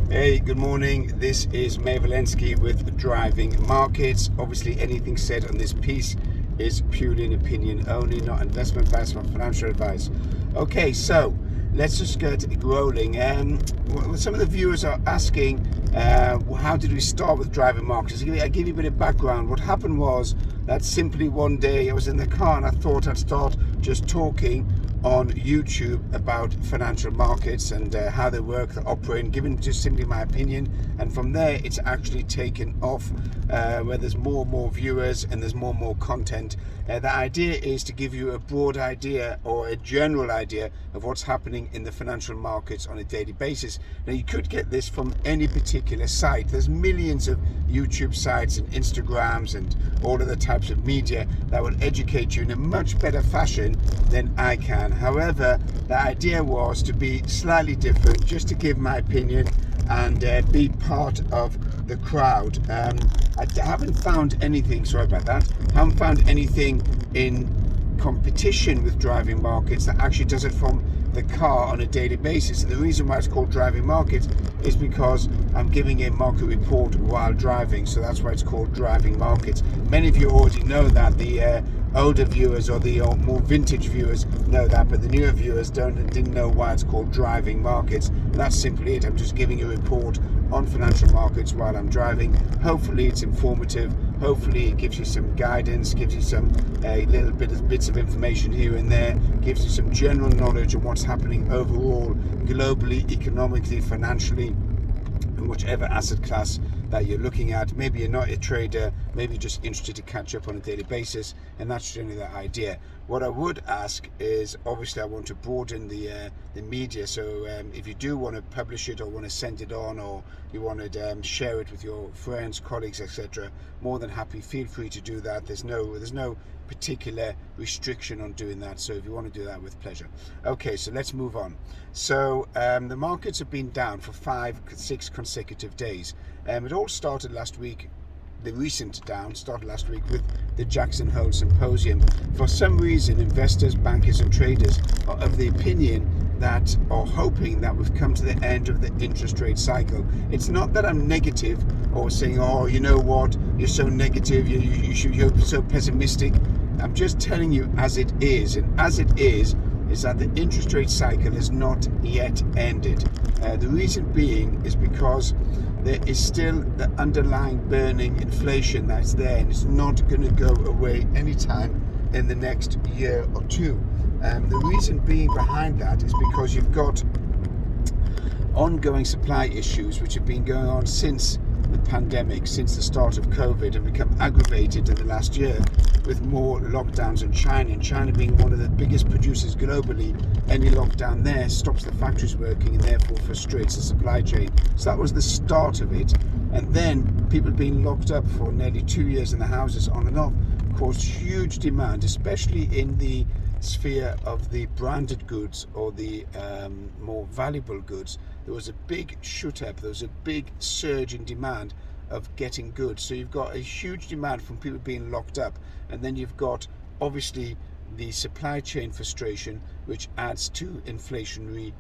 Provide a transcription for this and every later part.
Hey, good morning. This is May Valensky with Driving Markets. Obviously, anything said on this piece is purely an opinion only, not investment advice, not financial advice. Okay, so let's just get rolling. Some of the viewers are asking, how did we start with Driving Markets? I'll give you a bit of background. What happened was that simply one day I was in the car and I thought I'd start just talking on YouTube about financial markets and how they work, they operate, and giving just simply my opinion. And from there, it's actually taken off, where there's more and more viewers and there's more and more content. The idea is to give you a broad idea or a general idea of what's happening in the financial markets on a daily basis. Now, you could get this from any particular site. There's millions of YouTube sites and Instagrams and all of the types of media that will educate you in a much better fashion than I can. However, the idea was to be slightly different, just to give my opinion and be part of the crowd. I haven't found anything, sorry about that, haven't found anything in competition with Driving Markets that actually does it from the car on a daily basis. And the reason why it's called Driving Markets is because I'm giving a market report while driving, so that's why it's called Driving Markets. Many of you already know that. The older viewers or the more vintage viewers know that, but the newer viewers didn't know why it's called Driving Markets. And that's simply it. I'm just giving a report on financial markets while I'm driving. Hopefully it's informative. Hopefully it gives you some guidance, gives you some little bits of information here and there, gives you some general knowledge on what's happening overall, globally, economically, financially, in whichever asset class that you're looking at. Maybe you're not a trader, maybe you're just interested to catch up on a daily basis, and that's generally the idea. What I would ask is, obviously I want to broaden the media, so if you do want to publish it or want to send it on, or you want to share it with your friends, colleagues, etc., more than happy, feel free to do that. There's no particular restriction on doing that, so if you want to do that, with pleasure. Okay, so let's move on. So the markets have been down for 5-6 consecutive days. It all started last week. The recent down started last week with the Jackson Hole Symposium. For some reason, investors, bankers and traders are of the opinion that, or hoping that, we've come to the end of the interest rate cycle. It's not that I'm negative or saying, oh, you know what, you're so negative, you're so pessimistic. I'm just telling you as it is, and as it is that the interest rate cycle is not yet ended. The reason being is because there is still the underlying burning inflation that's there, and it's not going to go away anytime in the next year or two. The reason being behind that is because you've got ongoing supply issues which have been going on since the pandemic, since the start of COVID, and become aggravated in the last year with more lockdowns in China. And China being one of the biggest producers globally, any lockdown there stops the factories working and therefore frustrates the supply chain. So that was the start of it. And then people being locked up for nearly 2 years in the houses on and off caused huge demand, especially in the sphere of the branded goods or the more valuable goods. There was a big shoot up, there was a big surge in demand of getting goods. So you've got a huge demand from people being locked up, and then you've got obviously the supply chain frustration, which adds to inflationary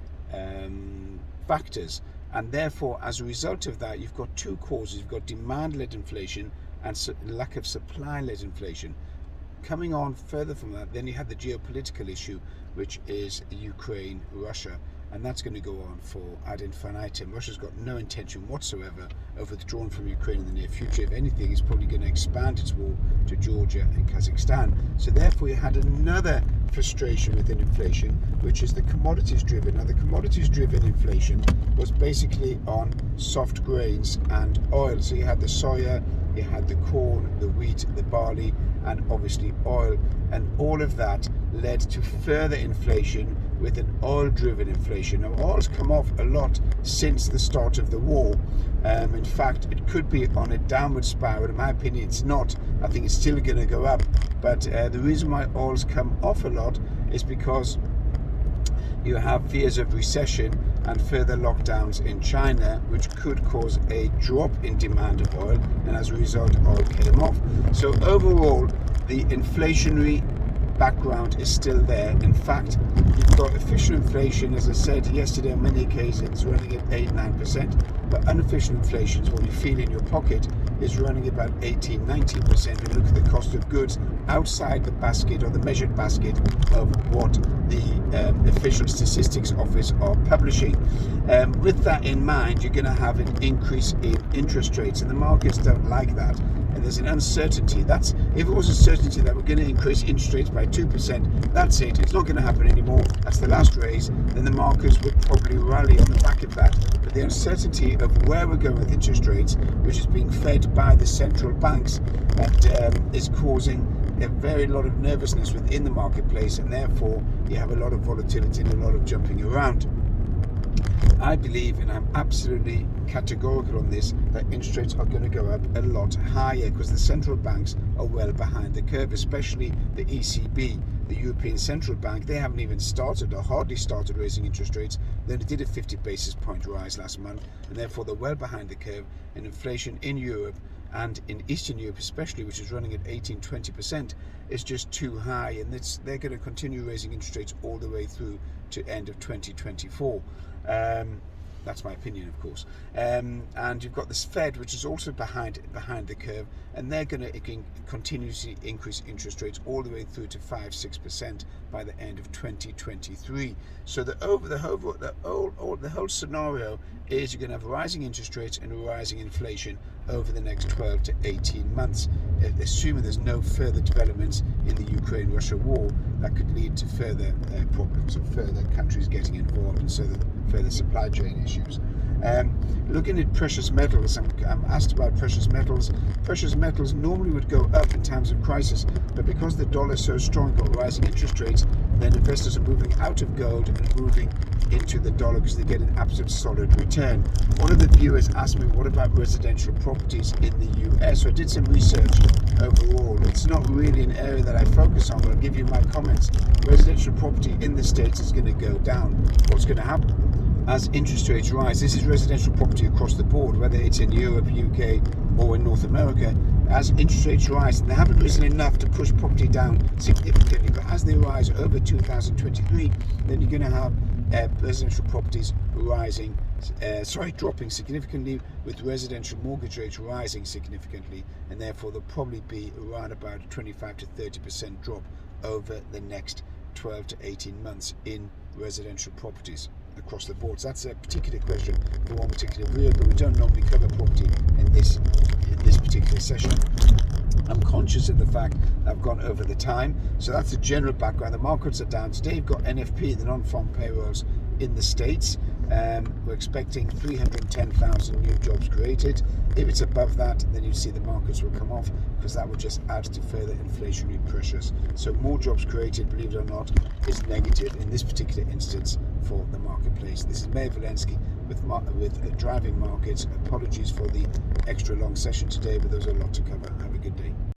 factors. And therefore, as a result of that, you've got two causes. You've got demand-led inflation and lack of supply-led inflation. Coming on further from that, then you had the geopolitical issue, which is Ukraine, Russia, and that's going to go on for ad infinitum. Russia's got no intention whatsoever of withdrawing from Ukraine in the near future. If anything, it's probably going to expand its war to Georgia and Kazakhstan. So therefore, you had another frustration within inflation, which is the commodities driven. Now, the commodities driven inflation was basically on soft grains and oil. So you had the soya, you had the corn, the wheat, the barley, and obviously oil, and all of that led to further inflation with an oil-driven inflation. Now, oil's come off a lot since the start of the war. In fact, it could be on a downward spiral. In my opinion, it's not. I think it's still going to go up. But the reason why oil's come off a lot is because you have fears of recession and further lockdowns in China, which could cause a drop in demand of oil, and as a result, oil came off. So overall, the inflationary background is still there. In fact, you've got official inflation, as I said yesterday on many occasions, running at 8-9%, but unofficial inflation is what you feel in your pocket, is running about 18-19%. When you look at the cost of goods outside the basket or the measured basket of what the official statistics office are publishing. With that in mind, you're going to have an increase in interest rates, and the markets don't like that. And there's an uncertainty. That's, if it was a certainty that we're going to increase interest rates by 2%, that's it. It's not going to happen anymore. That's the last raise. Then the markets would probably rally on the back of that. But the uncertainty of where we're going with interest rates, which is being fed by the central banks, and is causing a very lot of nervousness within the marketplace, and therefore you have a lot of volatility and a lot of jumping around. I believe, and I'm absolutely categorical on this, that interest rates are going to go up a lot higher because the central banks are well behind the curve, especially the ECB, the European Central Bank. They haven't even started or hardly started raising interest rates. Then it did a 50 basis point rise last month, and therefore they're well behind the curve. And inflation in Europe and in Eastern Europe especially, which is running at 18-20%, is just too high, and they're going to continue raising interest rates all the way through to end of 2024. That's my opinion, of course. And you've got this Fed, which is also behind the curve, and they're going to continuously increase interest rates all the way through to 5-6% by the end of 2023. So the whole scenario is you're going to have rising interest rates and rising inflation over the next 12 to 18 months, assuming there's no further developments in the Ukraine-Russia war that could lead to further problems or further countries getting involved, and so the further supply chain issues. Looking at precious metals, I'm asked about precious metals. Precious metals normally would go up in times of crisis, but because the dollar is so strong, got rising interest rates, then investors are moving out of gold and moving into the dollar because they get an absolute solid return. One of the viewers asked me, what about residential properties in the US? So I did some research overall. It's not really an area that I focus on, but I'll give you my comments. Residential property in the States is going to go down. What's going to happen? As interest rates rise, this is residential property across the board, whether it's in Europe, UK, or in North America. As interest rates rise, and they haven't risen enough to push property down significantly, but as they rise over 2023, then you're going to have residential properties dropping significantly, with residential mortgage rates rising significantly, and therefore there'll probably be around about a 25 to 30% drop over the next 12 to 18 months in residential properties across the board. So that's a particular question for one particular viewer, but we don't normally cover property in this particular session. I'm conscious of the fact that I've gone over the time, so that's the general background. The markets are down today. You've got NFP, the non-farm payrolls in the States. We're expecting 310,000 new jobs created. If it's above that, then you see the markets will come off, because that would just add to further inflationary pressures. So more jobs created, believe it or not, is negative in this particular instance for the marketplace. This is Mayor Valensky with Driving Markets. Apologies for the extra long session today, but there's a lot to cover. Have a good day.